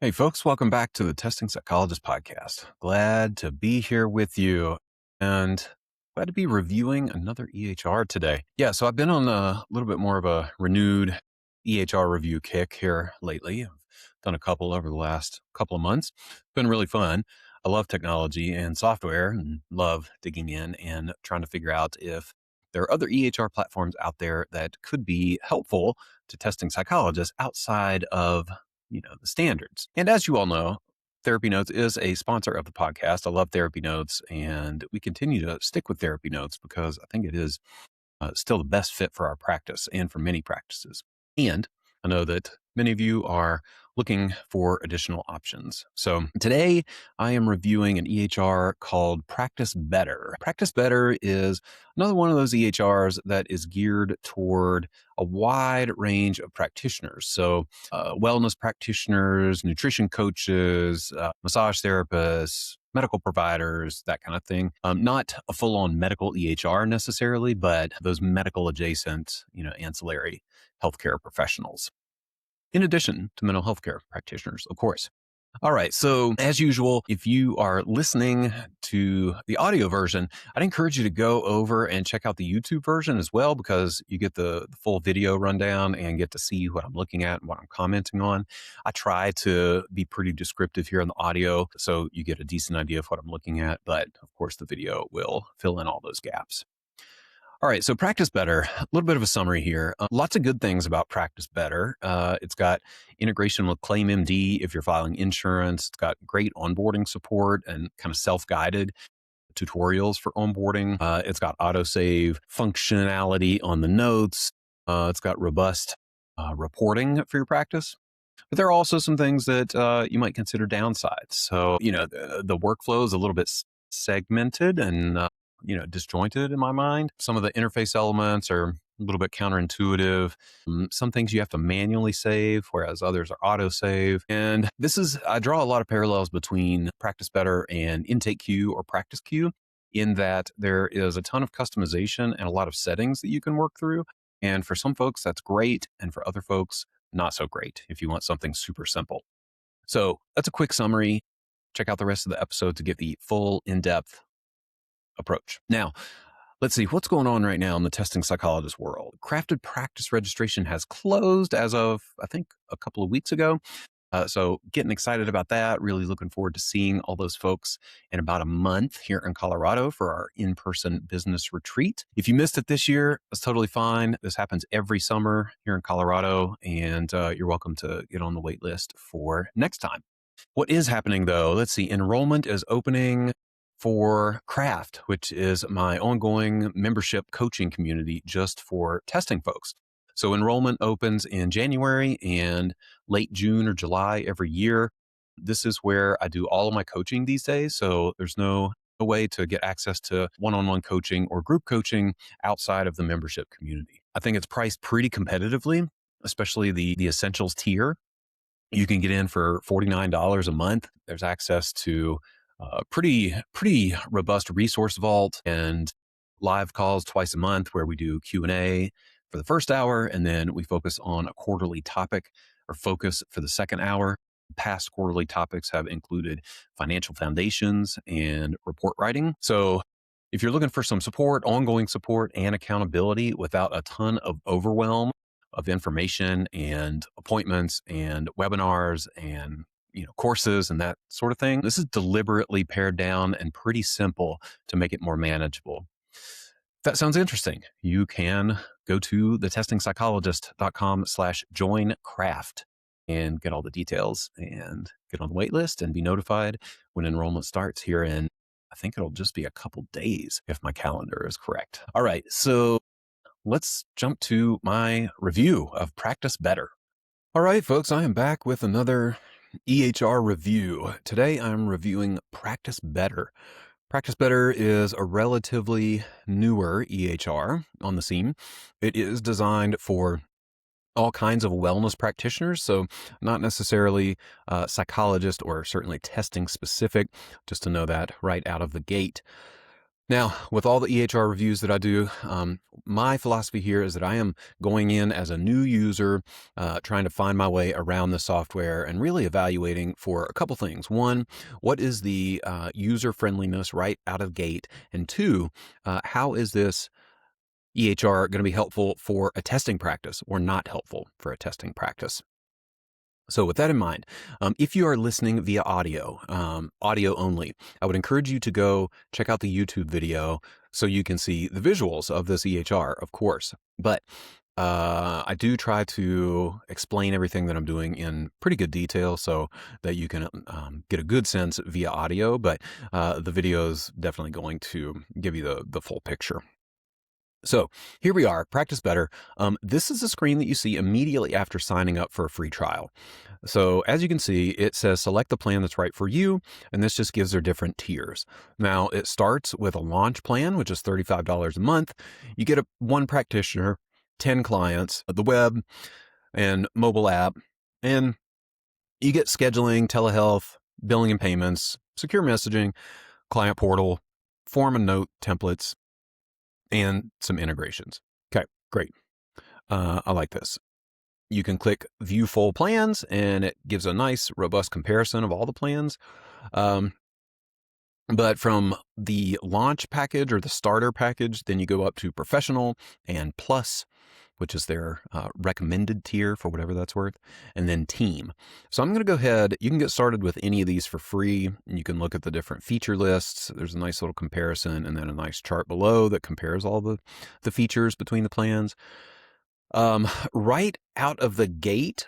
Hey, folks, welcome back to the Testing Psychologist podcast. Glad to be here with you and glad to be reviewing another EHR today. Yeah, so I've been on a little bit more of a renewed EHR review kick here lately. I've done a couple over the last couple of months. It's been really fun. I love technology and software and love digging in and trying to figure out if there are other EHR platforms out there that could be helpful to testing psychologists outside of the standards. And as you all know, Therapy Notes is a sponsor of the podcast. I love Therapy Notes, and we continue to stick with Therapy Notes because I think it is still the best fit for our practice and for many practices. And I know that many of you are looking for additional options. So today I am reviewing an EHR called Practice Better. Practice Better is another one of those EHRs that is geared toward a wide range of practitioners. So wellness practitioners, nutrition coaches, massage therapists, medical providers, that kind of thing. Not a full-on medical EHR necessarily, but those medical adjacent, ancillary healthcare professionals. In addition to mental health care practitioners, of course. All right. So as usual, if you are listening to the audio version, I'd encourage you to go over and check out the YouTube version as well, because you get the full video rundown and get to see what I'm looking at and what I'm commenting on. I try to be pretty descriptive here on the audio, so you get a decent idea of what I'm looking at. But of course, the video will fill in all those gaps. All right, so Practice Better, a little bit of a summary here. Lots of good things about Practice Better. It's got integration with ClaimMD if you're filing insurance. It's got great onboarding support and kind of self-guided tutorials for onboarding. It's got autosave functionality on the notes. It's got robust reporting for your practice. But there are also some things that you might consider downsides. So, the workflow is a little bit segmented and disjointed in my mind. Some of the interface elements are a little bit counterintuitive. Some things you have to manually save, whereas others are auto-save. And I draw a lot of parallels between Practice Better and Intake Queue or Practice Queue, in that there is a ton of customization and a lot of settings that you can work through. And for some folks, that's great. And for other folks, not so great if you want something super simple. So that's a quick summary. Check out the rest of the episode to get the full in-depth approach. Now, let's see what's going on right now in the testing psychologist world. Crafted practice registration has closed as of, I think, a couple of weeks ago. So getting excited about that. Really looking forward to seeing all those folks in about a month here in Colorado for our in-person business retreat. If you missed it this year, that's totally fine. This happens every summer here in Colorado, and you're welcome to get on the wait list for next time. What is happening though? Let's see. Enrollment is opening for Craft, which is my ongoing membership coaching community just for testing folks. So enrollment opens in January and late June or July every year. This is where I do all of my coaching these days. So there's no way to get access to one-on-one coaching or group coaching outside of the membership community. I think it's priced pretty competitively, especially the essentials tier. You can get in for $49 a month. There's access to pretty robust resource vault and live calls twice a month where we do Q&A for the first hour, and then we focus on a quarterly topic or focus for the second hour. Past quarterly topics have included financial foundations and report writing. So if you're looking for some support, ongoing support and accountability without a ton of overwhelm of information and appointments and webinars and courses and that sort of thing, this is deliberately pared down and pretty simple to make it more manageable. If that sounds interesting, you can go to thetestingpsychologist.com/join-craft and get all the details and get on the wait list and be notified when enrollment starts here in, I think it'll just be a couple days if my calendar is correct. All right, so let's jump to my review of Practice Better. All right, folks, I am back with another EHR review. Today, I'm reviewing Practice Better. Practice Better is a relatively newer EHR on the scene. It is designed for all kinds of wellness practitioners, so not necessarily psychologist or certainly testing specific, just to know that right out of the gate. Now, with all the EHR reviews that I do, my philosophy here is that I am going in as a new user, trying to find my way around the software and really evaluating for a couple things. One, what is the user friendliness right out of gate? And two, how is this EHR going to be helpful for a testing practice or not helpful for a testing practice? So with that in mind, if you are listening via audio, audio only, I would encourage you to go check out the YouTube video so you can see the visuals of this EHR, of course. But I do try to explain everything that I'm doing in pretty good detail so that you can get a good sense via audio, but the video is definitely going to give you the full picture. So here we are, Practice Better. This is a screen that you see immediately after signing up for a free trial. So as you can see, it says select the plan that's right for you, and this just gives their different tiers. Now it starts with a launch plan, which is $35 a month. You get one practitioner, 10 clients, the web and mobile app, and you get scheduling, telehealth, billing and payments, secure messaging, client portal, form and note templates, and some integrations. Okay, great. I like this. You can click view full plans and it gives a nice robust comparison of all the plans. But from the launch package or the starter package, then you go up to professional and plus, which is their recommended tier for whatever that's worth, and then team. So I'm going to go ahead. You can get started with any of these for free. You can look at the different feature lists. There's a nice little comparison and then a nice chart below that compares all the features between the plans. Right out of the gate,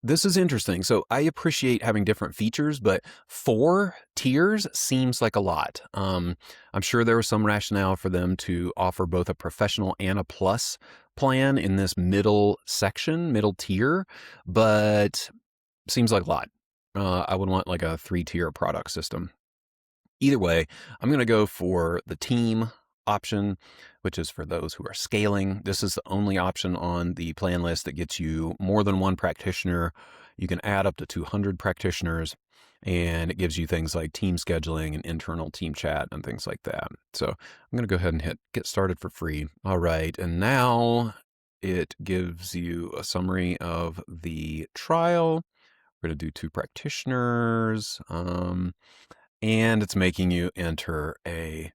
this is interesting. So I appreciate having different features, but 4 tiers seems like a lot. I'm sure there was some rationale for them to offer both a professional and a plus plan in this middle section, middle tier, but seems like a lot. I would want like a 3-tier product system. Either way, I'm going to go for the team option, which is for those who are scaling. This is the only option on the plan list that gets you more than one practitioner. You can add up to 200 practitioners, and it gives you things like team scheduling and internal team chat and things like that. So I'm going to go ahead and hit get started for free. All right. And now it gives you a summary of the trial. We're going to do 2 practitioners. And it's making you enter a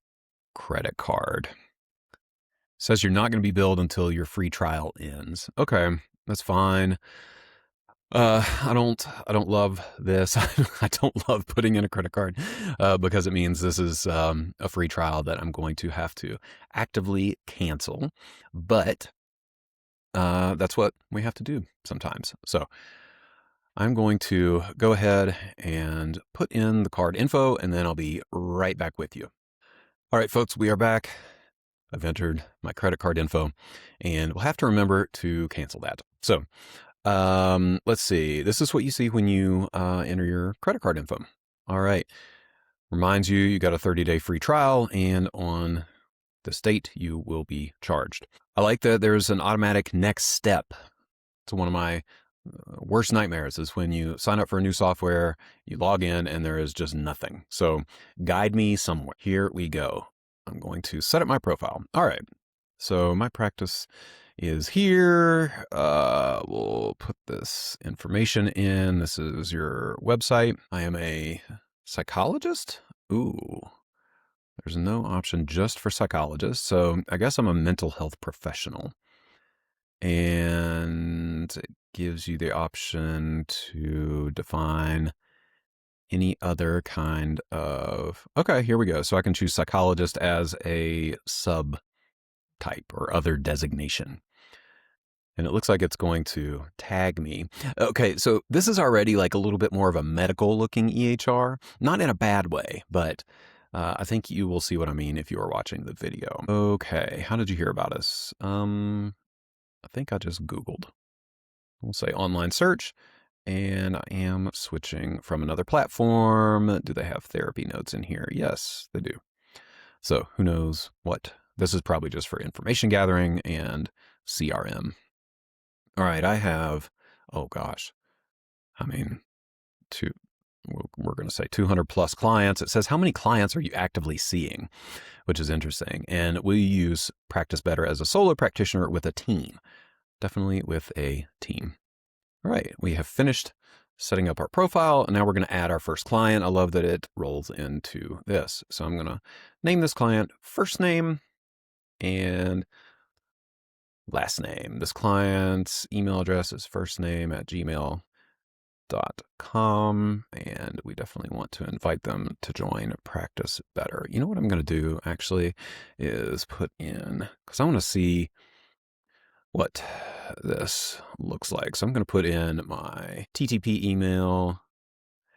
credit card. Says you're not going to be billed until your free trial ends. Okay, that's fine. I don't love this. I don't love putting in a credit card because it means this is a free trial that I'm going to have to actively cancel. But that's what we have to do sometimes. So I'm going to go ahead and put in the card info, and then I'll be right back with you. All right, folks, we are back. I've entered my credit card info, and we'll have to remember to cancel that. So let's see. This is what you see when you enter your credit card info. All right. Reminds you, you got a 30-day free trial, and on this date, you will be charged. I like that there's an automatic next step. It's one of my worst nightmares is when you sign up for a new software, you log in, and there is just nothing. So guide me somewhere. Here we go. I'm going to set up my profile. All right. So my practice is here. We'll put this information in. This is your website. I am a psychologist. Ooh, there's no option just for psychologists. So I guess I'm a mental health professional. And it gives you the option to define any other kind of, okay, here we go. So I can choose psychologist as a subtype or other designation. And it looks like it's going to tag me. Okay, so this is already like a little bit more of a medical looking EHR, not in a bad way, but I think you will see what I mean if you are watching the video. Okay, how did you hear about us? I think I just Googled. We'll say online search, and I am switching from another platform. Do they have therapy notes in here? Yes, they do. So who knows what? This is probably just for information gathering and CRM. All right, I have, oh gosh, I mean, we're going to say 200 plus clients. It says, how many clients are you actively seeing? which is interesting. And we use Practice Better as a solo practitioner with a team, definitely with a team. All right, we have finished setting up our profile, and now we're going to add our first client. I love that it rolls into this. So I'm going to name this client first name and last name. This client's email address is firstname@gmail.com, and we definitely want to invite them to join Practice Better. You know what I'm going to do actually is put in, because I want to see what this looks like. So I'm going to put in my TTP email.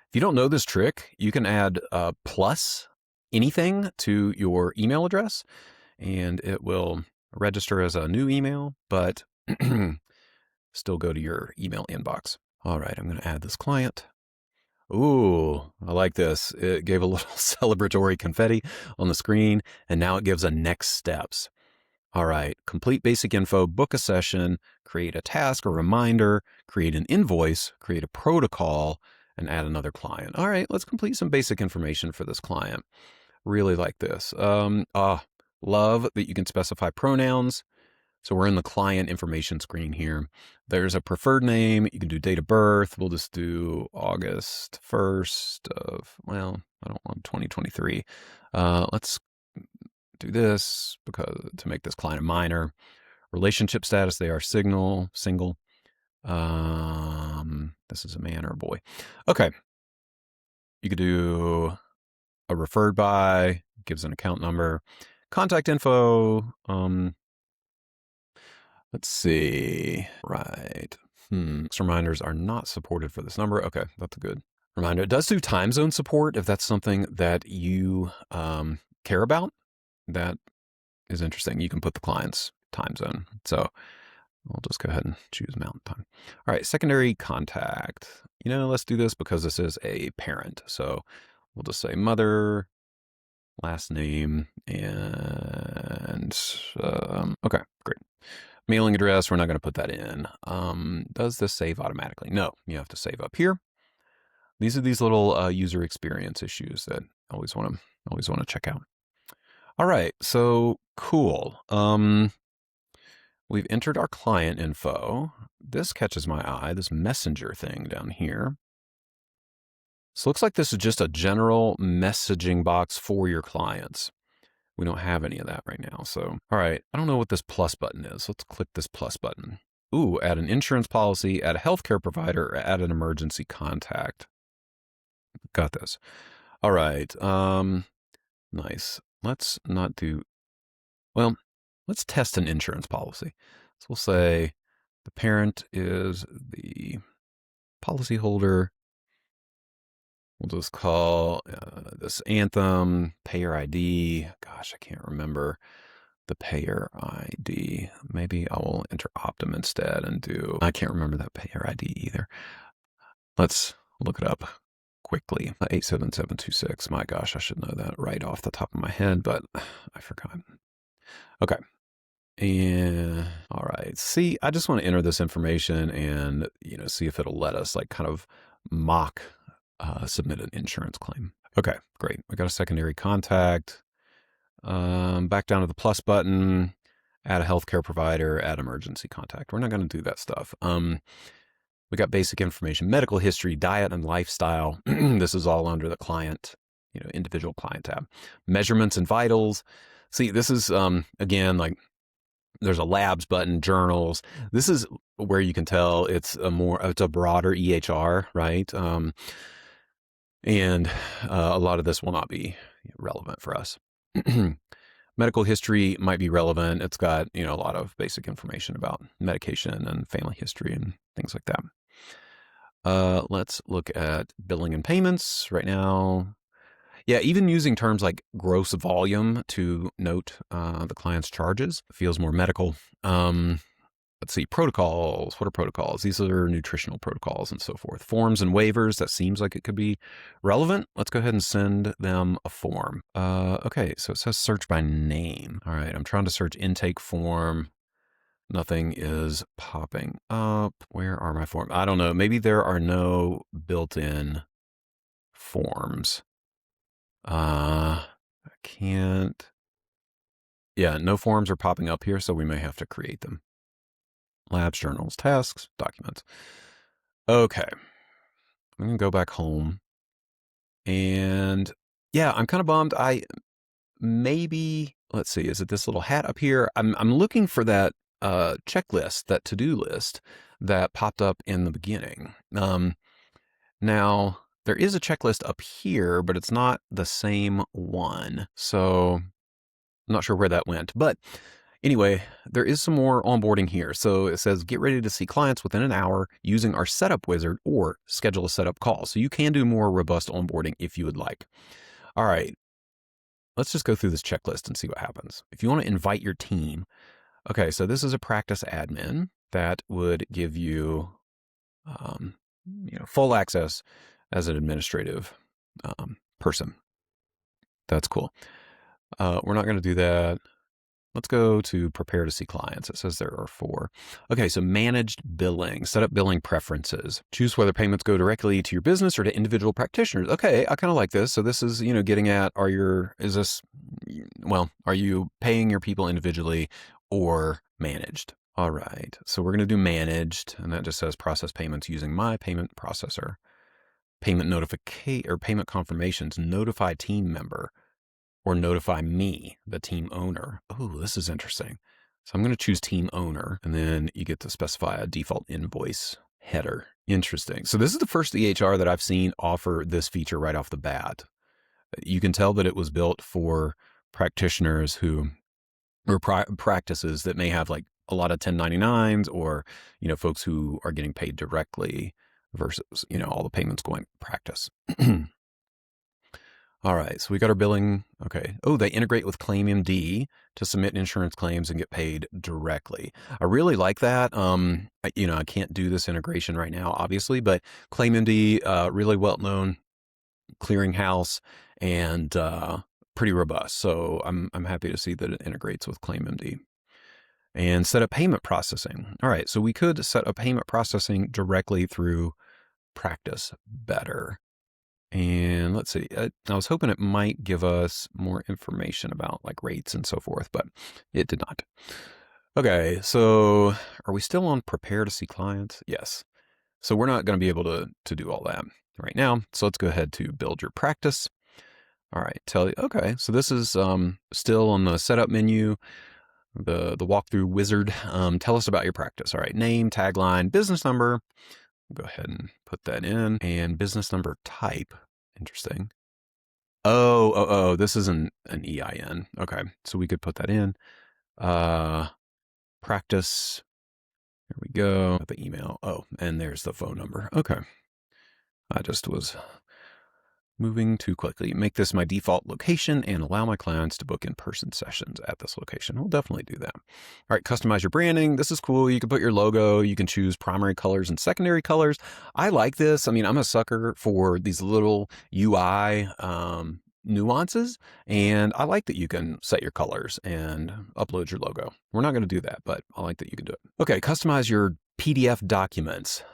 If you don't know this trick, you can add plus anything to your email address and it will register as a new email, but still go to your email inbox. All right, I'm going to add this client. Ooh, I like this. It gave a little celebratory confetti on the screen, and now it gives a next steps. All right, complete basic info, book a session, create a task or reminder, create an invoice, create a protocol, and add another client. All right, let's complete some basic information for this client. Really like this. Love that you can specify pronouns. So we're in the client information screen here. There's a preferred name. You can do date of birth. We'll just do August 1st of, well, I don't want 2023. Let's do this because to make this client a minor. Relationship status, they are single. This is a man or a boy. Okay. You could do a referred by, gives an account number, contact info. Let's see. Right. Reminders are not supported for this number. Okay, that's a good reminder. It does do time zone support if that's something that you care about. That is interesting. You can put the client's time zone. So we'll just go ahead and choose Mountain Time. All right, secondary contact. Let's do this because this is a parent. So we'll just say mother, last name, and okay, great. Mailing address, we're not going to put that in. Does this save automatically? No, you have to save up here. These are these little user experience issues that I always want to check out. All right, so cool. We've entered our client info. This catches my eye, this messenger thing down here. So it looks like this is just a general messaging box for your clients. We don't have any of that right now. So, all right, I don't know what this plus button is. Let's click this plus button. Ooh, add an insurance policy, add a healthcare provider, or add an emergency contact. Got this. All right, nice. Let's not do, well, let's test an insurance policy. So we'll say the parent is the policyholder. We'll just call this Anthem payer ID. Gosh, I can't remember the payer ID. Maybe I will enter Optum instead and do, I can't remember that payer ID either. Let's look it up quickly. 87726. My gosh, I should know that right off the top of my head, but I forgot. Okay. And all right, see, I just want to enter this information and, see if it'll let us like kind of mock submit an insurance claim. Okay, great. We got a secondary contact. Back down to the plus button, add a healthcare provider, add emergency contact. We're not going to do that stuff. We got basic information, medical history, diet and lifestyle. This is all under the client, individual client tab. Measurements and vitals. See, this is, again, like there's a labs button, journals. This is where you can tell it's a broader EHR, right? And a lot of this will not be relevant for us. Medical history might be relevant. It's got, a lot of basic information about medication and family history and things like that. Let's look at billing and payments right now. Yeah, even using terms like gross volume to note the client's charges feels more medical. Let's see, protocols. What are protocols? These are nutritional protocols and so forth. Forms and waivers, that seems like it could be relevant. Let's go ahead and send them a form. Okay, so it says search by name. All right, I'm trying to search intake form. Nothing is popping up. Where are my forms? I don't know. Maybe there are no built-in forms. I can't yeah, no forms are popping up here, so we may have to create them. Labs, journals, tasks, documents. Okay. I'm going to go back home. And yeah, I'm kind of bummed. Let's see, is it this little hat up here? I'm looking for that checklist, that to-do list that popped up in the beginning. Now there is a checklist up here, but it's not the same one. So I'm not sure where that went, but anyway, there is some more onboarding here. So it says, get ready to see clients within an hour using our setup wizard or schedule a setup call. So you can do more robust onboarding if you would like. All right, let's just go through this checklist and see what happens. If you want to invite your team, okay, so this is a practice admin that would give you, full access as an administrative person. That's cool. We're not going to do that. Let's go to prepare to see clients. It says there are 4. Okay, so managed billing, set up billing preferences. Choose whether payments go directly to your business or to individual practitioners. Okay, I kind of like this. So this is, getting at, are you paying your people individually or managed? All right, so we're going to do managed, and that just says process payments using my payment processor. Payment notification or payment confirmations, notify team member. Or notify me, the team owner. Oh, this is interesting. So I'm going to choose team owner, and then you get to specify a default invoice header. Interesting. So this is the first EHR that I've seen offer this feature right off the bat. You can tell that it was built for practitioners or practices that may have like a lot of 1099s or, folks who are getting paid directly versus, all the payments going to practice. All right, so we got our billing. Okay. Oh, they integrate with ClaimMD to submit insurance claims and get paid directly. I really like that. I can't do this integration right now, obviously, but ClaimMD, really well-known clearinghouse and pretty robust. So I'm happy to see that it integrates with ClaimMD. And set up payment processing. All right, so we could set up payment processing directly through Practice Better. And let's see, I was hoping it might give us more information about like rates and so forth, but it did not. Okay, so are we still on prepare to see clients? Yes. So we're not going to be able to do all that right now. So let's go ahead to build your practice. All right, okay, so this is still on the setup menu, the walkthrough wizard. Tell us about your practice. All right, name, tagline, business number. Go ahead and put that in, and business number type. Interesting. Oh, this is an EIN. Okay, so we could put that in. Practice. There we go. The email. Oh, and there's the phone number. Okay. I just was moving too quickly. Make this my default location and allow my clients to book in-person sessions at this location. We'll definitely do that. All right, customize your branding. This is cool. You can put your logo. You can choose primary colors and secondary colors. I like this. I mean, I'm a sucker for these little UI nuances, and I like that you can set your colors and upload your logo. We're not going to do that, but I like that you can do it. Okay, customize your PDF documents.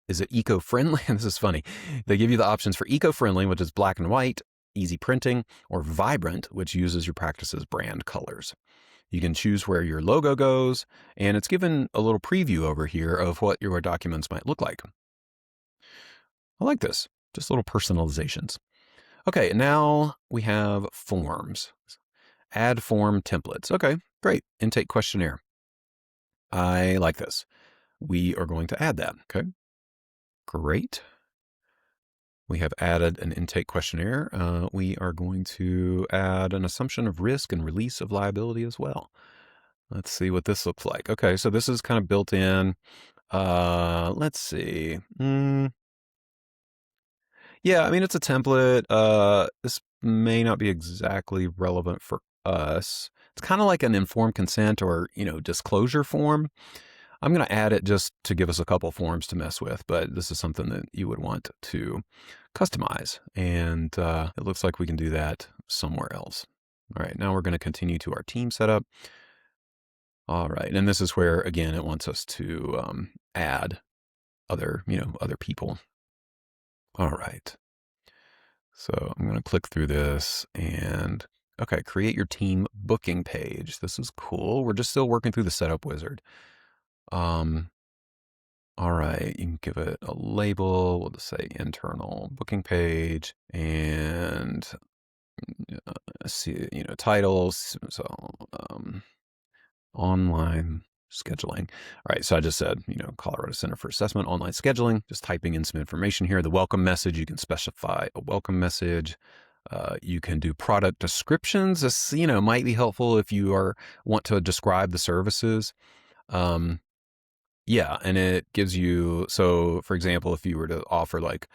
Is it eco-friendly? This is funny. They give you the options for eco-friendly, which is black and white, easy printing, or vibrant, which uses your practice's brand colors. You can choose where your logo goes, and it's given a little preview over here of what your documents might look like. I like this, just little personalizations. Okay, now we have forms. Add form templates. Okay, great. Intake questionnaire. I like this. We are going to add that. Okay, great. We have added an intake questionnaire. We are going to add an assumption of risk and release of liability as well. Let's see what this looks like. Okay, so this is kind of built in. Let's see. Yeah, I mean, it's a template. This may not be exactly relevant for us. It's kind of like an informed consent or, disclosure form. I'm going to add it just to give us a couple forms to mess with, but this is something that you would want to customize. And it looks like we can do that somewhere else. All right, now we're going to continue to our team setup. All right, and this is where, again, it wants us to add other people. All right. So I'm going to click through this and, Okay, create your team booking page. This is cool. We're just still working through the setup wizard. All right, you can give it a label. We'll just say internal booking page and see, titles. So online scheduling. All right, so I just said, Colorado Center for Assessment, online scheduling, just typing in some information here. The welcome message, you can specify a welcome message. You can do product descriptions. This, might be helpful if you want to describe the services. Yeah, and it gives you, so for example, if you were to offer like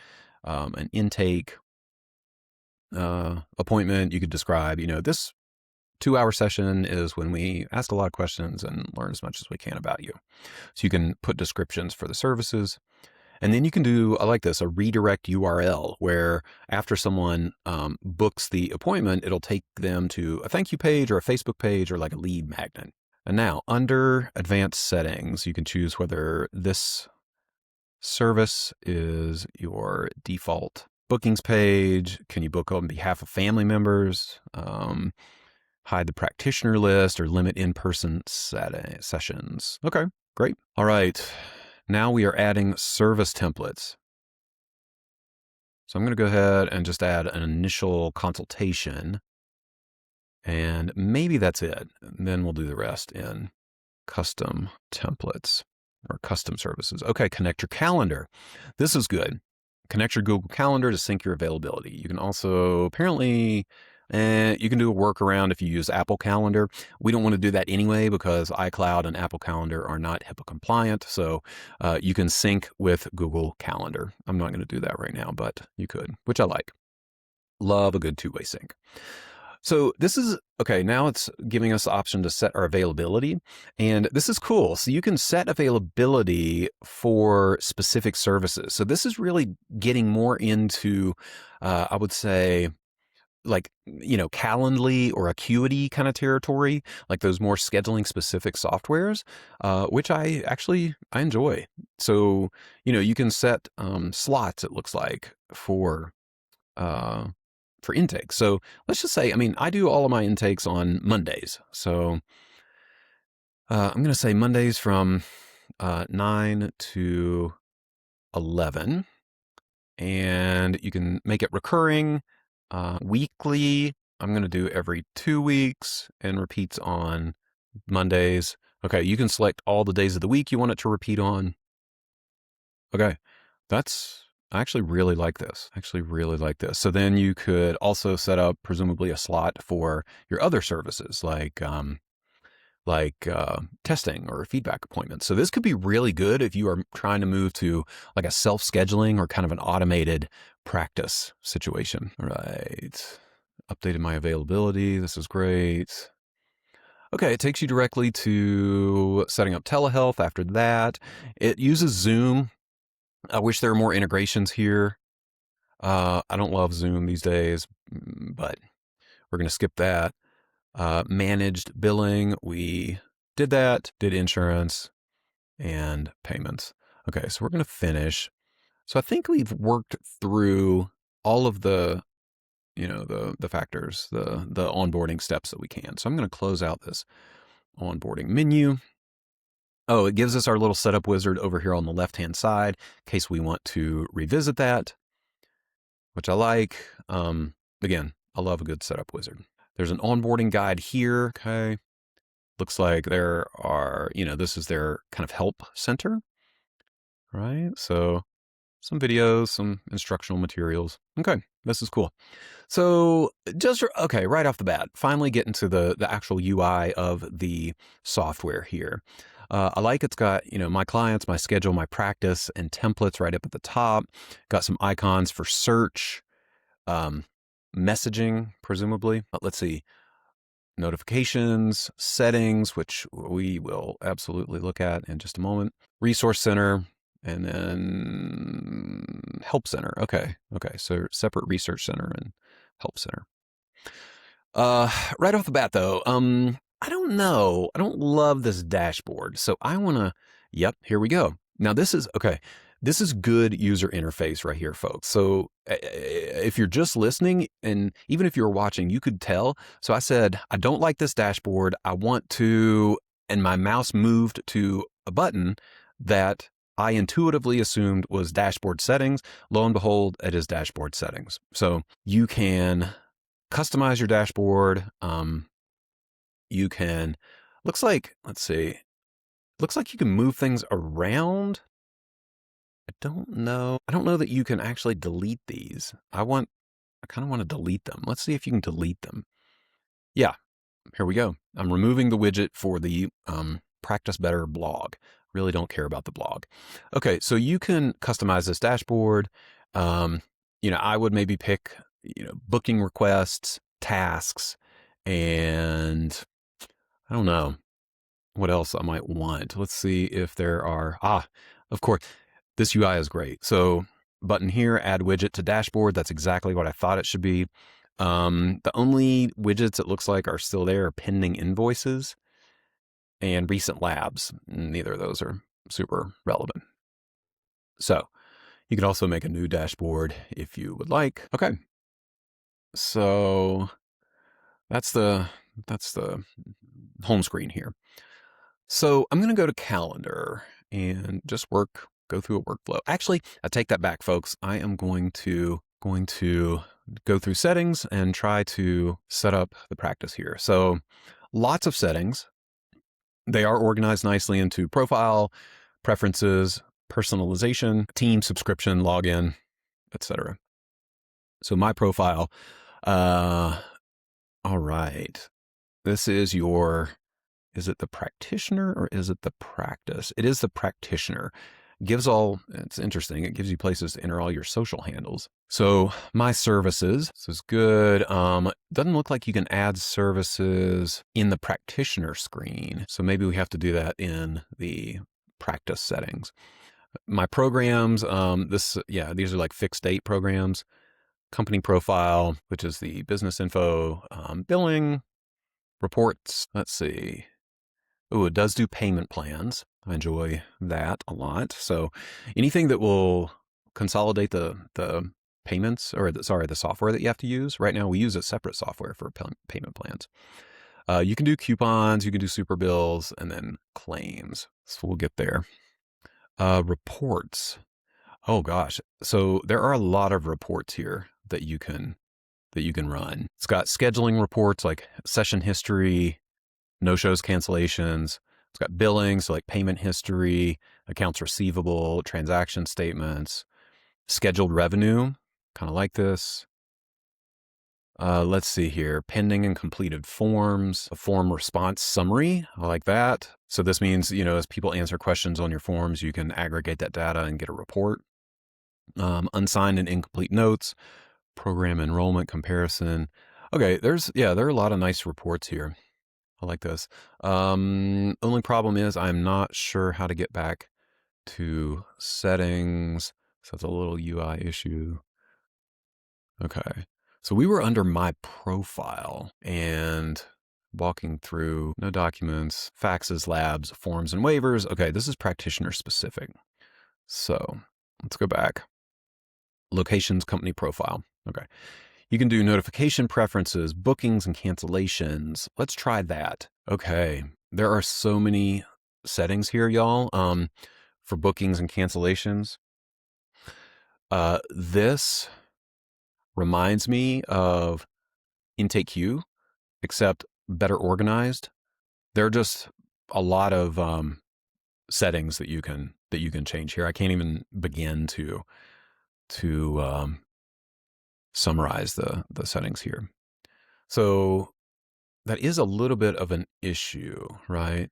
an intake appointment, you could describe, this 2-hour session is when we ask a lot of questions and learn as much as we can about you. So you can put descriptions for the services. And then you can do, I like this, a redirect URL where after someone books the appointment, it'll take them to a thank you page or a Facebook page or like a lead magnet. And now under advanced settings, you can choose whether this service is your default bookings page. Can you book on behalf of family members? Hide the practitioner list or limit in-person sessions. Okay, great. All right. Now we are adding service templates. So I'm going to go ahead and just add an initial consultation. And maybe that's it. And then we'll do the rest in custom templates or custom services. Okay, connect your calendar. This is good. Connect your Google Calendar to sync your availability. You can also apparently, you can do a workaround if you use Apple Calendar. We don't want to do that anyway because iCloud and Apple Calendar are not HIPAA compliant. So you can sync with Google Calendar. I'm not going to do that right now, but you could, which I like. Love a good two-way sync. So this is, okay, now it's giving us the option to set our availability. And this is cool. So you can set availability for specific services. So this is really getting more into, I would say, like, Calendly or Acuity kind of territory, like those more scheduling specific softwares, which I enjoy. So, you can set slots, it looks like, for intake. So let's just say, I do all of my intakes on Mondays. So I'm going to say Mondays from 9 to 11. And you can make it recurring. Weekly, I'm going to do every 2 weeks and repeats on Mondays. Okay, you can select all the days of the week you want it to repeat on. Okay, I actually really like this. So then you could also set up presumably a slot for your other services like testing or feedback appointments. So this could be really good if you are trying to move to like a self-scheduling or kind of an automated practice situation. All right. Updated my availability. This is great. Okay, it takes you directly to setting up telehealth after that. It uses Zoom. I wish there were more integrations here. I don't love Zoom these days, but we're going to skip that. Managed billing, we did that, did insurance and payments. Okay, so we're going to finish. So I think we've worked through all of the, the factors, the onboarding steps that we can. So I'm going to close out this onboarding menu. Oh, it gives us our little setup wizard over here on the left-hand side in case we want to revisit that, which I like. Again, I love a good setup wizard. There's an onboarding guide here. Okay. Looks like there are, this is their kind of help center, right? So some videos, some instructional materials. Okay. This is cool. So right off the bat, finally getting to the actual UI of the software here. I like it's got, my clients, my schedule, my practice, and templates right up at the top. Got some icons for search, messaging, presumably. Let's see. Notifications, settings, which we will absolutely look at in just a moment. Resource center, and then help center. Okay. So separate research center and help center. Right off the bat though, I don't know. I don't love this dashboard. So I want to, here we go. Now this is This is good user interface right here, folks. So if you're just listening, and even if you're watching, you could tell. So I said, I don't like this dashboard. I want to, and my mouse moved to a button that I intuitively assumed was dashboard settings. Lo and behold, it is dashboard settings. So you can customize your dashboard. You can, looks like, let's see, looks like you can move things around. I don't know. I don't know that you can actually delete these. I kind of want to delete them. Let's see if you can delete them. Yeah, here we go. I'm removing the widget for the Practice Better blog. Really don't care about the blog. Okay, so you can customize this dashboard. I would maybe pick, booking requests, tasks, and I don't know what else I might want. Let's see if there are, of course, this UI is great. So button here, add widget to dashboard. That's exactly what I thought it should be. The only widgets it looks like are still there are pending invoices and recent labs. Neither of those are super relevant. So you could also make a new dashboard if you would like. Okay. So that's the home screen here. So I'm going to go to calendar and just go through a workflow. Actually, I take that back, folks. I am going to go through settings and try to set up the practice here. So lots of settings. They are organized nicely into profile, preferences, personalization, team, subscription, login, etc. So my profile, all right. This is is it the practitioner or is it the practice? It is the practitioner. It's interesting. It gives you places to enter all your social handles. So my services, this is good. Doesn't look like you can add services in the practitioner screen. So maybe we have to do that in the practice settings. My programs, these are like fixed date programs. Company profile, which is the business info, billing, reports. Let's see. Oh, it does do payment plans. I enjoy that a lot. So anything that will consolidate the payments or the software that you have to use. Right now we use a separate software for payment plans. You can do coupons, you can do super bills, and then claims. So we'll get there. Reports. Oh gosh. So there are a lot of reports here that you can run. It's got scheduling reports like session history, no-shows, cancellations. It's got billing, so like payment history, accounts receivable, transaction statements, scheduled revenue, kind of like this. Let's see here, pending and completed forms, a form response summary. I like that. So this means, as people answer questions on your forms, you can aggregate that data and get a report. Unsigned and incomplete notes, program enrollment comparison. Okay, there are a lot of nice reports here. I like this. Only problem is I'm not sure how to get back to settings. So it's a little UI issue. Okay. So we were under my profile and walking through no documents, faxes, labs, forms, and waivers. Okay, this is practitioner specific. So let's go back. Locations, company profile. Okay. You can do notification preferences, bookings, and cancellations. Let's try that. Okay. There are so many settings here, y'all, for bookings and cancellations. This reminds me of Intake Queue, except better organized. There are just a lot of settings that you can change here. I can't even begin to summarize the settings here. So that is a little bit of an issue, right?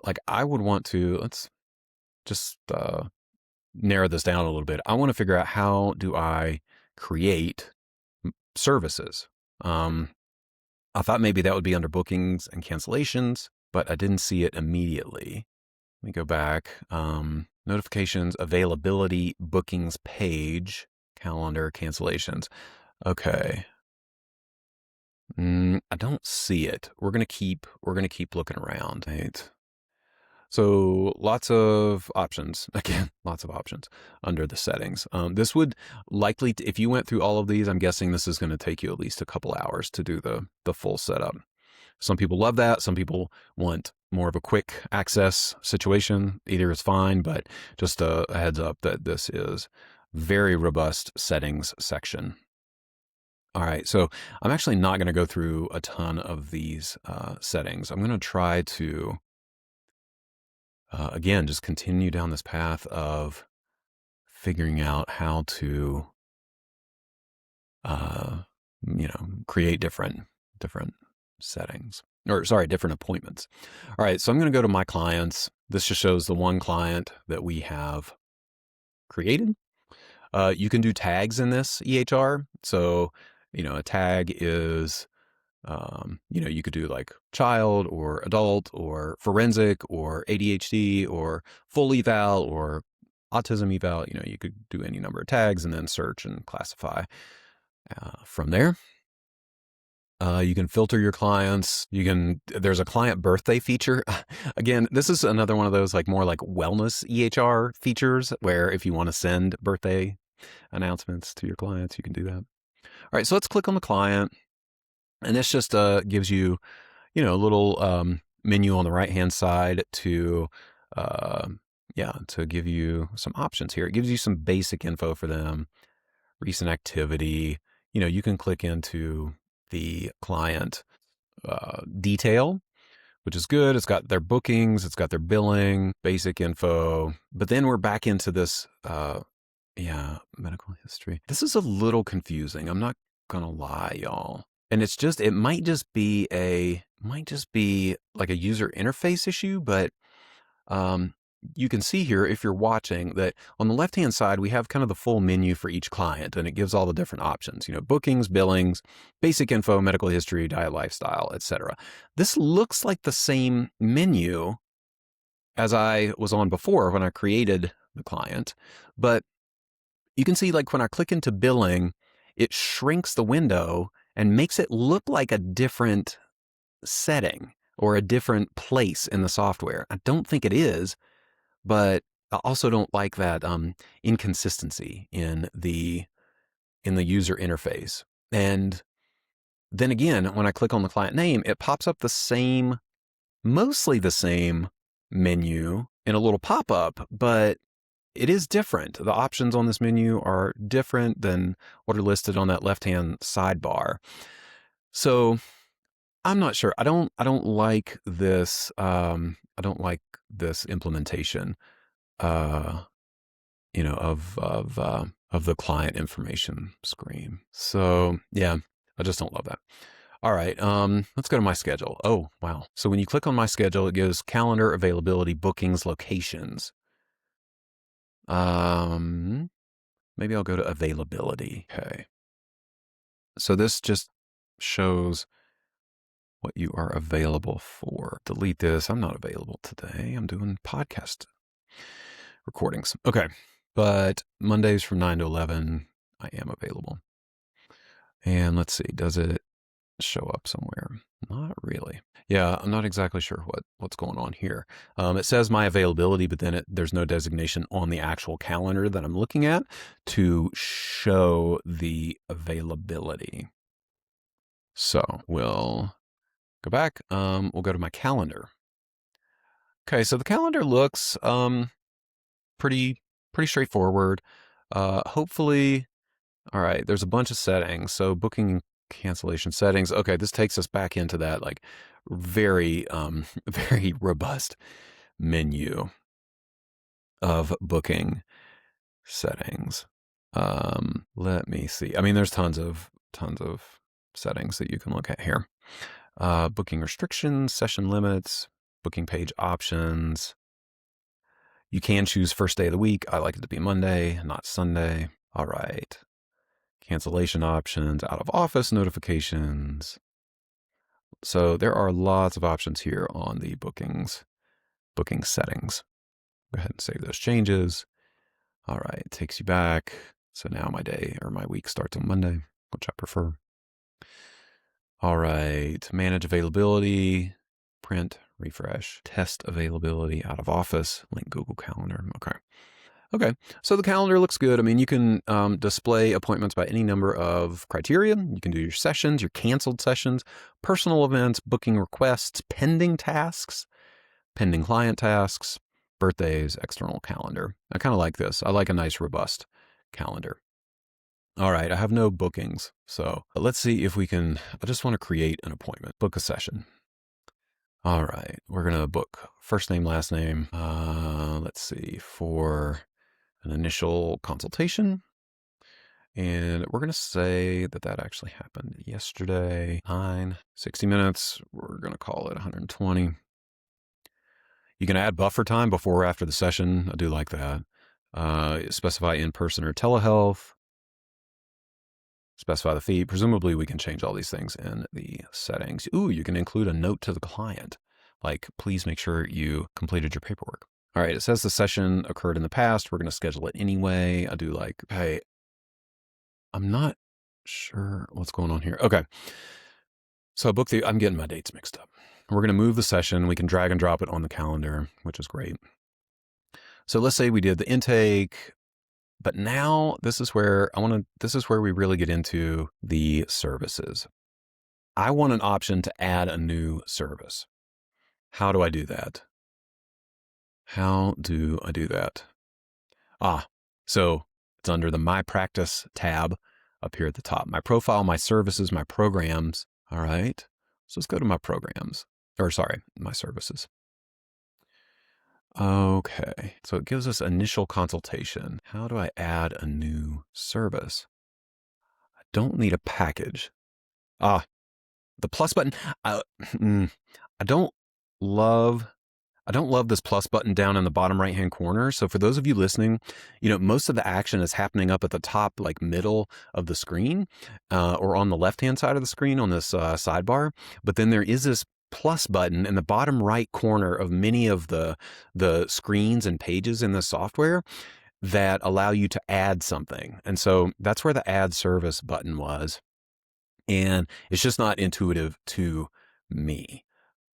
Like I would want to, let's just narrow this down a little bit. I want to figure out how do I create services. I thought maybe that would be under bookings and cancellations, but I didn't see it immediately. Let me go back. Notifications, availability, bookings page, calendar, cancellations. Okay. I don't see it. We're gonna keep looking around. Right? So lots of options. Again, lots of options under the settings. This would likely, if you went through all of these, I'm guessing this is going to take you at least a couple hours to do the full setup. Some people love that. Some people want more of a quick access situation. Either is fine, but just a heads up that this is very robust settings section. All right, so I'm actually not going to go through a ton of these settings. I'm going to try to again, just continue down this path of figuring out how to, uh, create different settings, or sorry, different appointments. All right, so I'm going to go to my clients. This just shows the one client that we have created. You can do tags in this EHR. So, a tag is you could do like child or adult or forensic or ADHD or full eval or autism eval. You could do any number of tags and then search and classify from there. You can filter your clients. There's a client birthday feature. Again, this is another one of those more like wellness EHR features where if you want to send birthday announcements to your clients, you can do that. All right, so let's click on the client. And this just gives you, a little menu on the right-hand side to give you some options here. It gives you some basic info for them, recent activity. You can click into the client detail, which is good. It's got their bookings, it's got their billing, basic info. But then we're back into this, medical history. This is a little confusing. I'm not gonna lie, y'all. And it might just be like a user interface issue, but you can see here, if you're watching, that on the left-hand side, we have kind of the full menu for each client, and it gives all the different options, bookings, billings, basic info, medical history, diet, lifestyle, etc. This looks like the same menu as I was on before when I created the client, but you can see when I click into billing, it shrinks the window and makes it look like a different setting or a different place in the software. I don't think it is, but I also don't like that inconsistency in the user interface. And then again, when I click on the client name, it pops up mostly the same menu in a little pop-up, but it is different. The options on this menu are different than what are listed on that left-hand sidebar. So I'm not sure. I don't like this. I don't like this implementation. Of the client information screen. So yeah, I just don't love that. All right, let's go to my schedule. Oh, wow. So when you click on my schedule, it gives calendar, availability, bookings, locations. Maybe I'll go to availability. Okay. So this just shows what you are available for. Delete this. I'm not available today. I'm doing podcast recordings. Okay. But Mondays from 9 to 11, I am available. And let's see, does it show up somewhere? Not really. Yeah, I'm not exactly sure what's going on here. It says my availability, but then there's no designation on the actual calendar that I'm looking at to show the availability. So we'll go back. We'll go to my calendar. Okay, so the calendar looks pretty straightforward. Hopefully, all right, there's a bunch of settings. So booking cancellation settings. Okay, this takes us back into that very, very robust menu of booking settings. Let me see. I mean, there's tons of settings that you can look at here. Booking restrictions, session limits, booking page options. You can choose first day of the week. I like it to be Monday, not Sunday. All right. Cancellation options, out of office notifications. So there are lots of options here on the booking settings. Go ahead and save those changes. All right, it takes you back. So now my day or my week starts on Monday, which I prefer. All right, manage availability, print, refresh, test availability out of office, link Google Calendar. Okay. So the calendar looks good. I mean, you can display appointments by any number of criteria. You can do your sessions, your canceled sessions, personal events, booking requests, pending tasks, pending client tasks, birthdays, external calendar. I kind of like this. I like a nice, robust calendar. All right, I have no bookings. So let's see if we can, I just want to create an appointment, book a session. All right, we're going to book first name, last name. Let's see, for an initial consultation. And we're going to say that that actually happened yesterday, 60 minutes. We're going to call it 120. You can add buffer time before or after the session. I do like that. Specify in-person or telehealth. Specify the fee. Presumably we can change all these things in the settings. Ooh, you can include a note to the client. Like, please make sure you completed your paperwork. All right, it says the session occurred in the past. We're going to schedule it anyway. I do like, hey, I'm not sure what's going on here. Okay. So I'm getting my dates mixed up. We're going to move the session. We can drag and drop it on the calendar, which is great. So let's say we did the intake, but now this is where we really get into the services. I want an option to add a new service. How do I do that? So it's under the My Practice tab up here at the top. My profile, my services, my programs. All right. So let's go to my programs, my services. Okay. So it gives us initial consultation. How do I add a new service? I don't need a package. The plus button. I don't love this plus button down in the bottom right-hand corner. So for those of you listening, most of the action is happening up at the top, like middle of the screen, or on the left-hand side of the screen on this sidebar. But then there is this plus button in the bottom right corner of many of the screens and pages in the software that allow you to add something. And so that's where the add service button was. And it's just not intuitive to me.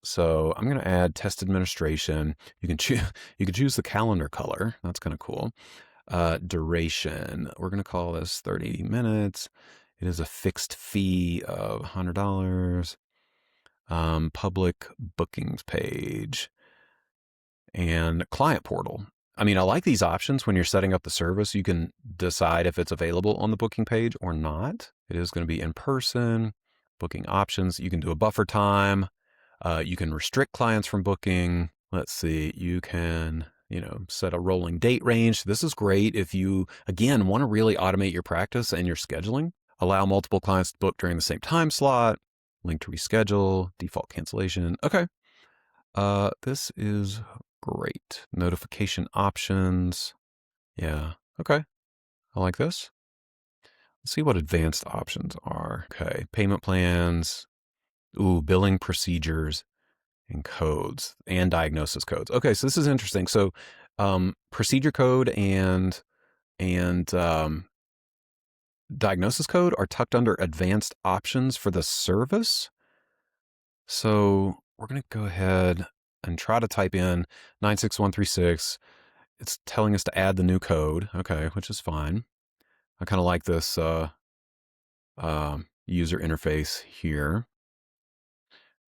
So I'm going to add test administration. You can choose the calendar color. That's kind of cool. Duration. We're going to call this 30 minutes. It is a fixed fee of $100. Public bookings page and client portal. I mean, I like these options when you're setting up the service. You can decide if it's available on the booking page or not. It is going to be in person. Booking options. You can do a buffer time. You can restrict clients from booking. Let's see, you can, set a rolling date range. This is great if you, again, want to really automate your practice and your scheduling. Allow multiple clients to book during the same time slot. Link to reschedule, default cancellation. Okay. This is great. Notification options. Yeah. Okay. I like this. Let's see what advanced options are. Okay. Payment plans. Ooh, billing procedures and codes and diagnosis codes. Okay, so this is interesting. So procedure code and diagnosis code are tucked under advanced options for the service. So we're going to go ahead and try to type in 96136. It's telling us to add the new code. Okay, which is fine. I kind of like this user interface here,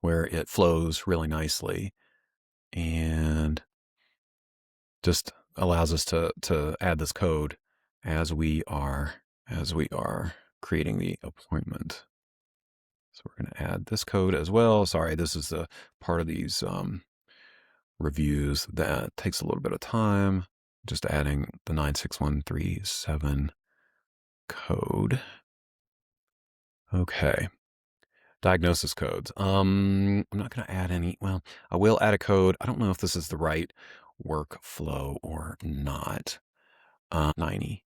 where it flows really nicely and just allows us to add this code as we are creating the appointment. So we're going to add this code as well. Sorry, this is the part of these reviews that takes a little bit of time. Just adding the 96137 code. Okay. Diagnosis codes. I'm not going to add any. Well, I will add a code. I don't know if this is the right workflow or not. 90.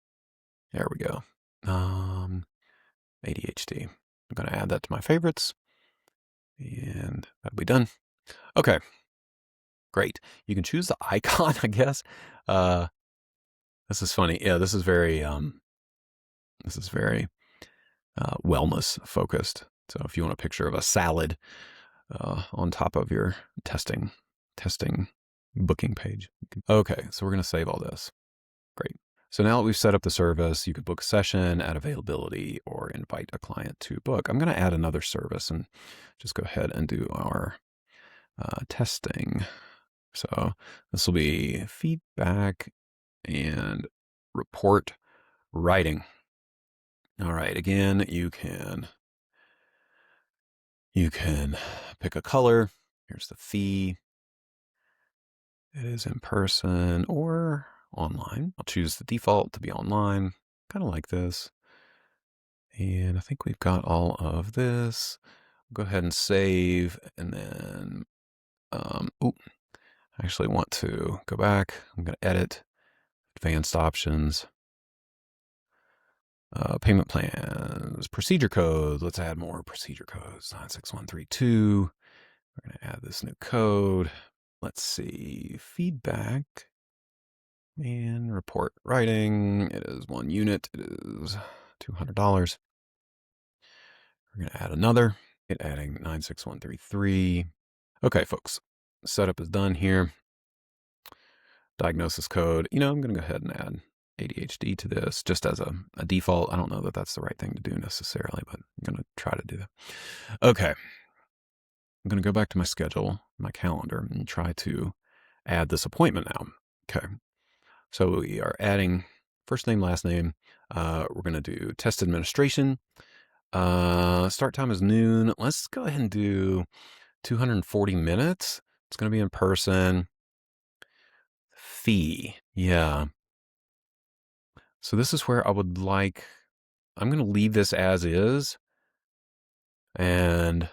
There we go. ADHD. I'm going to add that to my favorites. And that'll be done. Okay. Great. You can choose the icon, I guess. This is funny. Yeah, this is very wellness focused. So if you want a picture of a salad, on top of your testing booking page. Okay, so we're going to save all this. Great. So now that we've set up the service, you could book a session, add availability, or invite a client to book. I'm going to add another service and just go ahead and do our testing. So this will be feedback and report writing. All right, again, you can pick a color. Here's the fee. It is in person or online. I'll choose the default to be online, kind of like this. And I think we've got all of this. Go ahead and save, and then, I actually want to go back. I'm going to edit advanced options, payment plans, procedure codes. Let's add more procedure codes. 96132. We're going to add this new code. Let's see, feedback and report writing. It is 1 unit. It is $200. We're going to add another. Adding 96133. Okay, folks, setup is done here. Diagnosis code. I'm going to go ahead and add ADHD to this just as a default. I don't know that that's the right thing to do necessarily, but I'm going to try to do that. Okay. I'm going to go back to my schedule, my calendar, and try to add this appointment now. Okay. So we are adding first name, last name. We're going to do test administration. Start time is noon. Let's go ahead and do 240 minutes. It's going to be in person. Fee. Yeah. So this is where I'm going to leave this as is and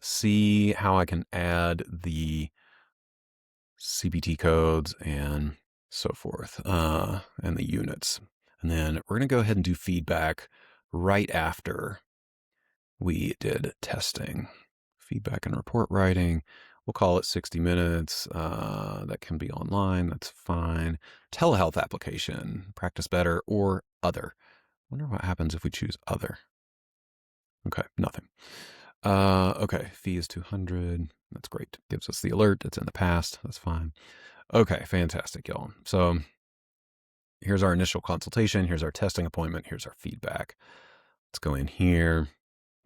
see how I can add the CPT codes and so forth, and the units. And then we're going to go ahead and do feedback right after we did testing. Feedback and report writing. We'll call it 60 minutes. That can be online. That's fine. Telehealth application, Practice Better or other. Wonder what happens if we choose other. Okay, nothing. Okay, fee is 200. That's great. Gives us the alert. It's in the past. That's fine. Okay, fantastic, y'all. So here's our initial consultation. Here's our testing appointment. Here's our feedback. Let's go in here.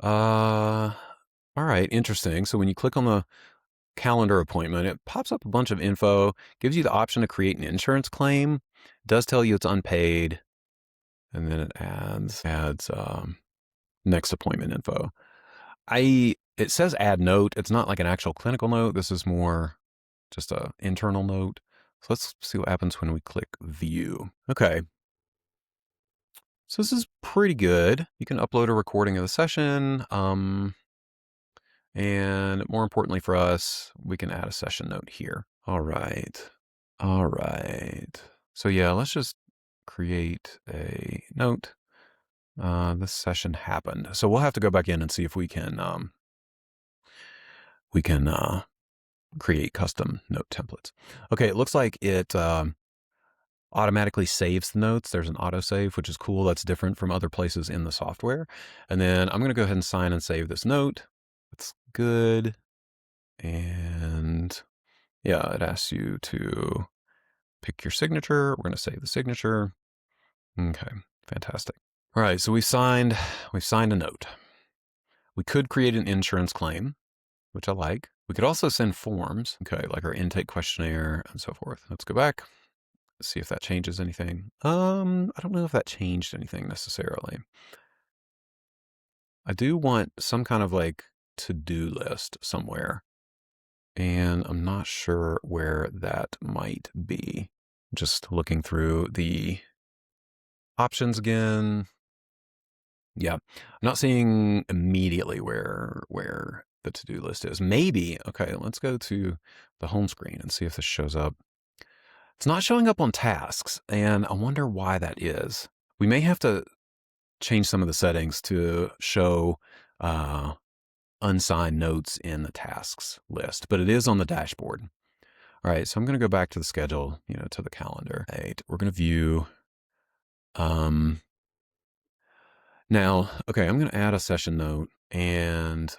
All right, interesting. So when you click on the calendar appointment, it pops up a bunch of info, gives you the option to create an insurance claim. It does tell you it's unpaid. And then it adds next appointment info. It says add note. It's not like an actual clinical note. This is more just a internal note. So let's see what happens when we click view. Okay. So this is pretty good. You can upload a recording of the session. And more importantly for us, we can add a session note here. All right. So yeah, let's just create a note. This session happened. So we'll have to go back in and see if we can create custom note templates. Okay, it looks like it automatically saves the notes. There's an autosave, which is cool. That's different from other places in the software. And then I'm going to go ahead and sign and save this note. That's good. And yeah, it asks you to pick your signature. We're going to save the signature. Okay, fantastic. All right, so we've signed a note. We could create an insurance claim, which I like. We could also send forms, okay, like our intake questionnaire and so forth. Let's go back, see if that changes anything. I don't know if that changed anything necessarily. I do want some kind of like to-do list somewhere, and I'm not sure where that might be. Just looking through the options again. Yeah, I'm not seeing immediately where the to-do list is. Maybe, okay, let's go to the home screen and see if this shows up. It's not showing up on tasks, and I wonder why that is. We may have to change some of the settings to show unsigned notes in the tasks list, but it is on the dashboard. All right, so I'm going to go back to the schedule, to the calendar. Right, we're going to view. Now, okay, I'm going to add a session note, and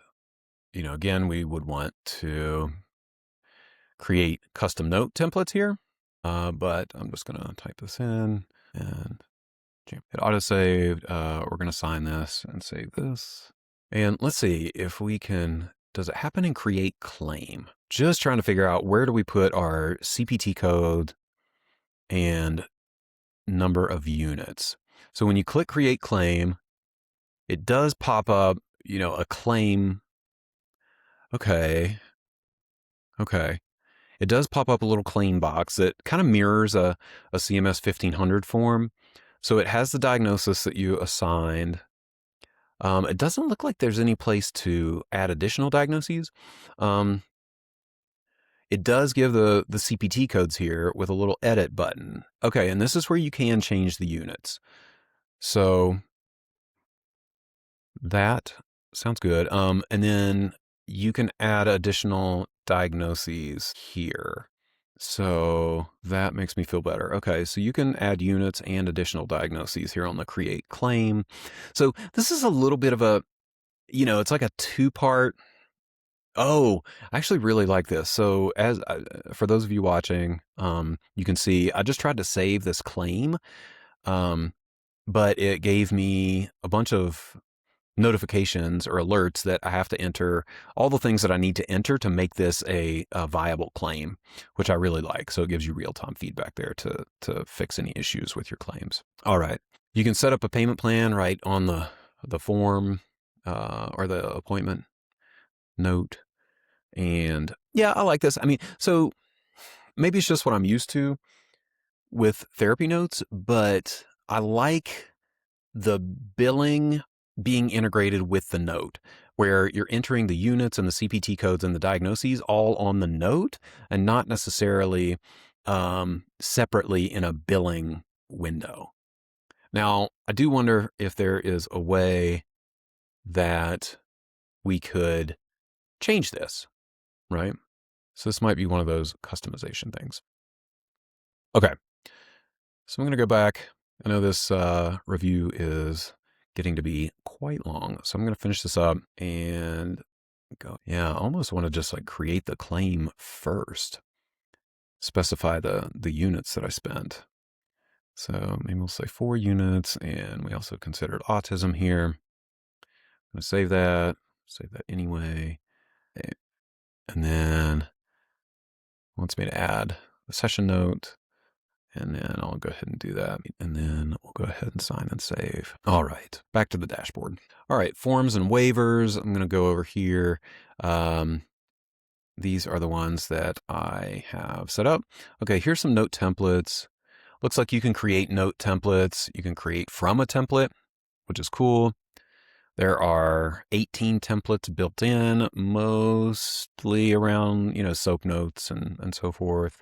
again, we would want to create custom note templates here, but I'm just going to type this in and hit autosave. We're going to sign this and save this. And let's see if we can, does it happen in create claim? Just trying to figure out where do we put our CPT code and number of units. So when you click create claim, it does pop up, a claim. Okay. It does pop up a little claim box that kind of mirrors a CMS 1500 form. So it has the diagnosis that you assigned. It doesn't look like there's any place to add additional diagnoses. It does give the CPT codes here with a little edit button. Okay, and this is where you can change the units. So that sounds good. And then you can add additional diagnoses here. So that makes me feel better. Okay, so you can add units and additional diagnoses here on the create claim. So this is a little bit of a, it's like a two-part. Oh, I actually really like this. So as for those of you watching, you can see I just tried to save this claim, but it gave me a bunch of notifications or alerts that I have to enter all the things that I need to enter to make this a viable claim, which I really like. So it gives you real-time feedback there to fix any issues with your claims. All right. You can set up a payment plan right on the form or the appointment note. And yeah, I like this. I mean, so maybe it's just what I'm used to with therapy notes, but I like the billing being integrated with the note, where you're entering the units and the CPT codes and the diagnoses all on the note and not necessarily separately in a billing window. Now, I do wonder if there is a way that we could change this, right? So this might be one of those customization things. Okay, so I'm going to go back. I know this review is getting to be quite long, so I'm going to finish this up and go. Yeah, I almost want to just like create the claim first, specify the units that I spent. So maybe we'll say 4 units, and we also considered autism here. I'm going to save that anyway. And then wants me to add the session note. And then I'll go ahead and do that. And then we'll go ahead and sign and save. All right, back to the dashboard. All right, forms and waivers. I'm going to go over here. These are the ones that I have set up. Okay, here's some note templates. Looks like you can create note templates. You can create from a template, which is cool. There are 18 templates built in, mostly around, SOAP notes and so forth.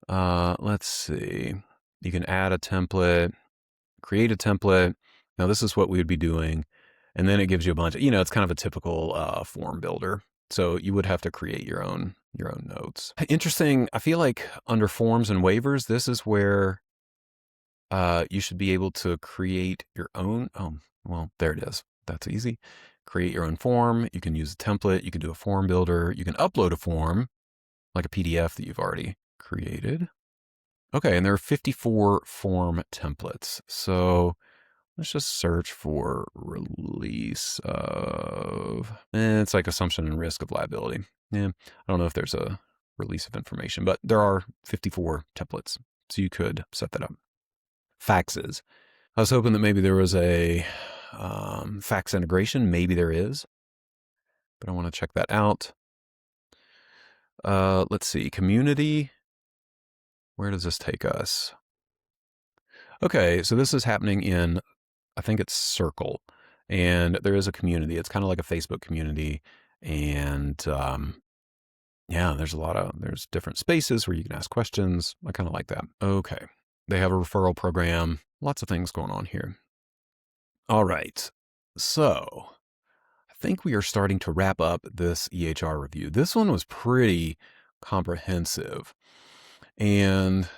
Let's see. You can add a template, create a template. Now this is what we would be doing. And then it gives you a bunch of, it's kind of a typical form builder. So you would have to create your own notes. Interesting. I feel like under forms and waivers, this is where you should be able to create your own. Oh, well, there it is. That's easy. Create your own form. You can use a template. You can do a form builder. You can upload a form like a PDF that you've already created. Okay, and there are 54 form templates. So let's just search for release of, it's like assumption and risk of liability. Yeah, I don't know if there's a release of information, but there are 54 templates. So you could set that up. Faxes. I was hoping that maybe there was a fax integration. Maybe there is, but I want to check that out. Let's see, community. Where does this take us? Okay, so this is happening in, I think it's Circle, and there is a community. It's kind of like a Facebook community, and yeah, there's different spaces where you can ask questions. I kind of like that. Okay, they have a referral program. Lots of things going on here. All right, so I think we are starting to wrap up this EHR review. This one was pretty comprehensive, and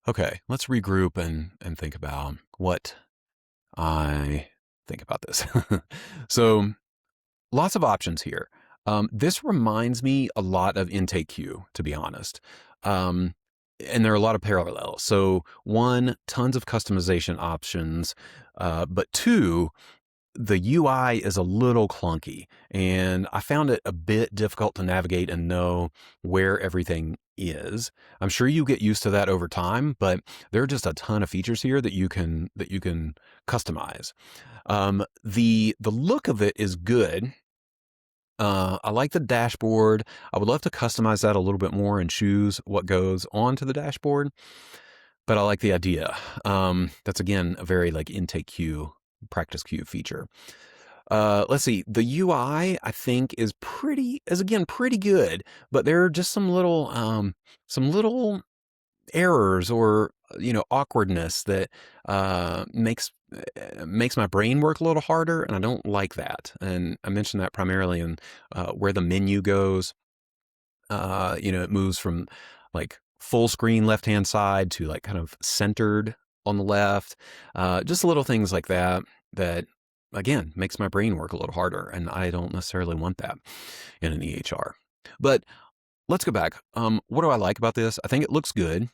okay, let's regroup and think about what I think about this. So lots of options here. This reminds me a lot of Intake Queue, to be honest. And there are a lot of parallels. So one, tons of customization options, but two, the UI is a little clunky, and I found it a bit difficult to navigate and know where everything is. I'm sure you get used to that over time, but there are just a ton of features here that you can customize. The look of it is good. I like the dashboard. I would love to customize that a little bit more and choose what goes onto the dashboard, but I like the idea. That's again a very like intake queue, practice queue feature. Let's see. The UI I think is again pretty good, but there are just some little errors or awkwardness that makes my brain work a little harder, and I don't like that. And I mentioned that primarily in where the menu goes. It moves from like full screen left hand side to like kind of centered on the left. Just little things like that again makes my brain work a little harder, and I don't necessarily want that in an EHR. But let's go back. What do I like about this? I think it looks good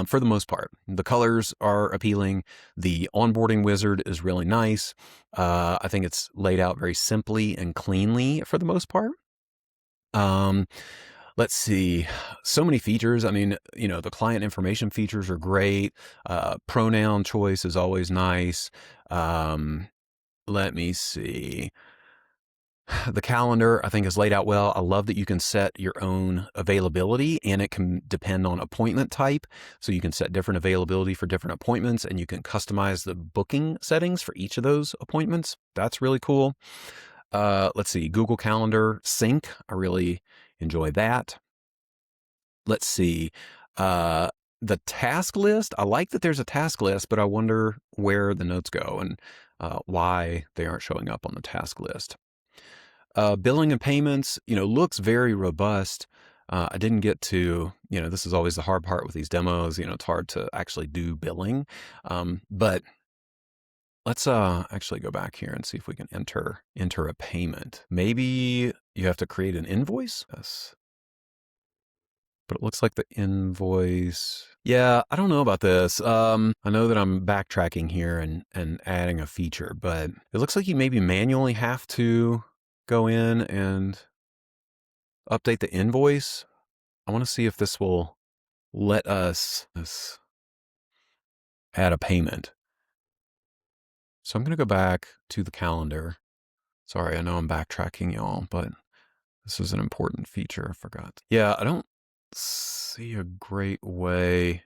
for the most part. The colors are appealing. The onboarding wizard is really nice. I think it's laid out very simply and cleanly for the most part. Let's see. So many features. I mean, the client information features are great. Pronoun choice is always nice. Let me see. The calendar, I think, is laid out well. I love that you can set your own availability, and it can depend on appointment type. So you can set different availability for different appointments, and you can customize the booking settings for each of those appointments. That's really cool. Let's see. Google Calendar Sync. I really enjoy that. Let's see. The task list. I like that there's a task list, but I wonder where the notes go and why they aren't showing up on the task list. Billing and payments, looks very robust. I didn't get to, this is always the hard part with these demos. It's hard to actually do billing. But let's actually go back here and see if we can enter a payment. Maybe you have to create an invoice. Yes. But it looks like the invoice. Yeah, I don't know about this. I know that I'm backtracking here and adding a feature, but it looks like you maybe manually have to go in and update the invoice. I want to see if this will let us add a payment. So I'm going to go back to the calendar. Sorry, I know I'm backtracking, y'all, but this is an important feature. I forgot. Yeah, I don't see a great way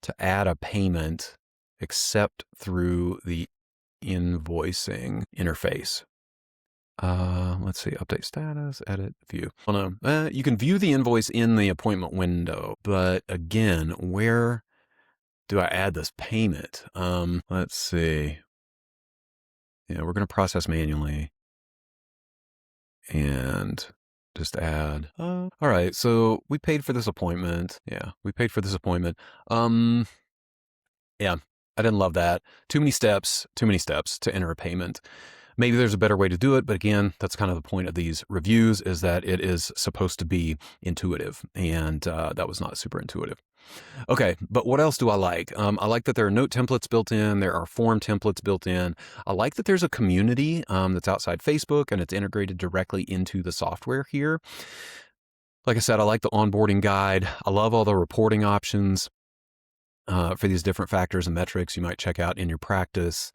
to add a payment except through the invoicing interface. Let's see, update status, edit, view. Oh no, you can view the invoice in the appointment window, but again, where do I add this payment? Let's see. Yeah, we're going to process manually and just add. All right, so we paid for this appointment. Yeah, we paid for this appointment. Yeah, I didn't love that. Too many steps to enter a payment. Maybe there's a better way to do it, but again, that's kind of the point of these reviews, is that it is supposed to be intuitive, and that was not super intuitive. Okay, but what else do I like? I like that there are note templates built in. There are form templates built in. I like that there's a community that's outside Facebook, and it's integrated directly into the software here. Like I said, I like the onboarding guide. I love all the reporting options for these different factors and metrics you might check out in your practice.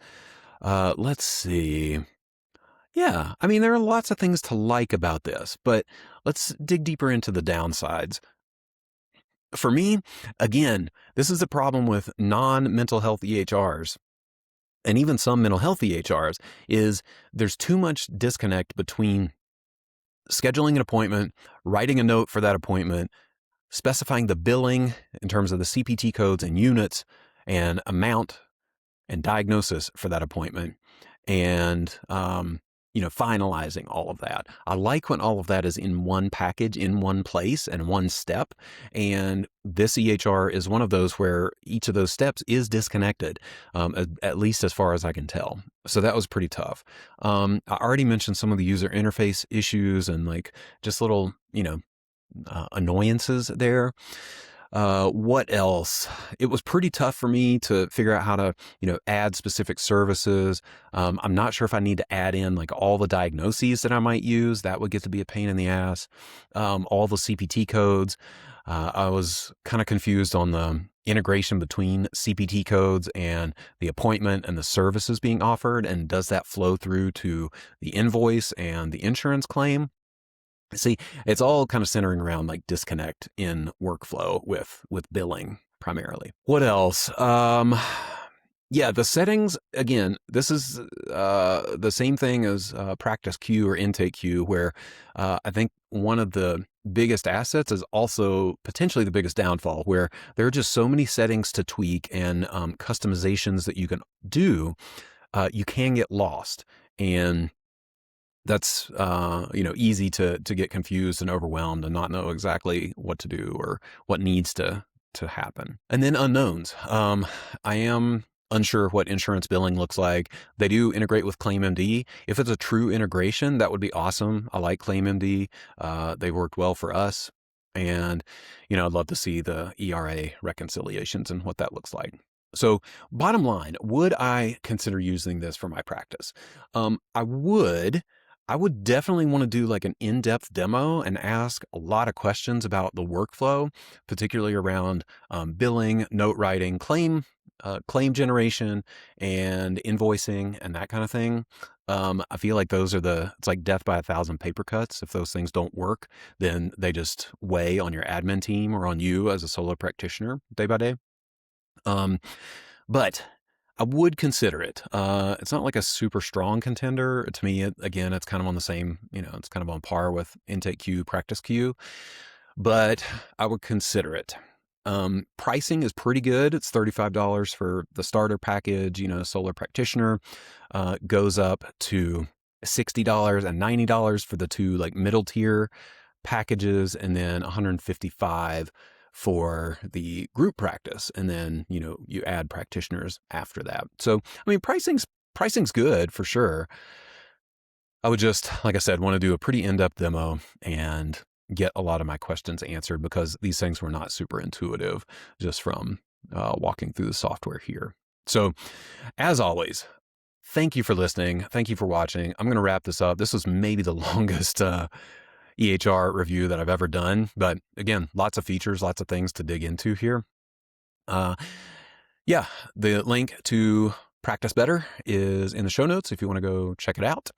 Let's see. Yeah, I mean, there are lots of things to like about this, but let's dig deeper into the downsides. For me, again, this is the problem with non-mental health EHRs, and even some mental health EHRs, is there's too much disconnect between scheduling an appointment, writing a note for that appointment, specifying the billing in terms of the CPT codes and units and amount and diagnosis for that appointment, and finalizing all of that. I like when all of that is in one package, in one place, and one step. And this EHR is one of those where each of those steps is disconnected, at least as far as I can tell. So that was pretty tough. I already mentioned some of the user interface issues and like just little, annoyances there. What else? It was pretty tough for me to figure out how to, add specific services. I'm not sure if I need to add in like all the diagnoses that I might use. That would get to be a pain in the ass. All the CPT codes. I was kind of confused on the integration between CPT codes and the appointment and the services being offered. And does that flow through to the invoice and the insurance claim? See, it's all kind of centering around like disconnect in workflow with billing primarily. What else? Yeah, the settings, again, this is the same thing as practice queue or intake queue, where I think one of the biggest assets is also potentially the biggest downfall, where there are just so many settings to tweak and customizations that you can do, you can get lost. And that's easy to get confused and overwhelmed and not know exactly what to do or what needs to happen. And then unknowns. I am unsure what insurance billing looks like. They do integrate with ClaimMD. If it's a true integration, that would be awesome. I like ClaimMD. They worked well for us. And, I'd love to see the ERA reconciliations and what that looks like. So bottom line, would I consider using this for my practice? I would definitely want to do like an in-depth demo and ask a lot of questions about the workflow, particularly around billing, note writing, claim generation, and invoicing and that kind of thing. I feel like it's like death by 1,000 paper cuts. If those things don't work, then they just weigh on your admin team or on you as a solo practitioner day by day. But I would consider it. It's not like a super strong contender. To me, again, it's kind of on the same, it's kind of on par with intake queue, practice queue, but I would consider it. Pricing is pretty good. It's $35 for the starter package. Solo practitioner goes up to $60 and $90 for the two like middle tier packages, and then $155 for the group practice. And then, you add practitioners after that. So, I mean, pricing's good for sure. I would just, like I said, want to do a pretty in-depth demo and get a lot of my questions answered, because these things were not super intuitive just from walking through the software here. So as always, thank you for listening. Thank you for watching. I'm going to wrap this up. This was maybe the longest EHR review that I've ever done, but again, lots of features, lots of things to dig into here. Yeah, the link to Practice Better is in the show notes if you want to go check it out.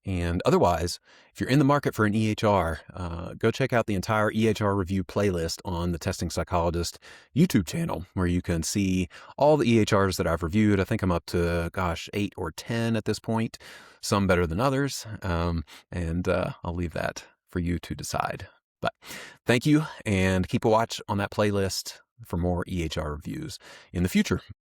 And otherwise, if you're in the market for an EHR, go check out the entire EHR review playlist on the Testing Psychologist YouTube channel, where you can see all the EHRs that I've reviewed. I think I'm up to, 8 or 10 at this point, some better than others. And I'll leave that for you to decide. But thank you, and keep a watch on that playlist for more EHR reviews in the future.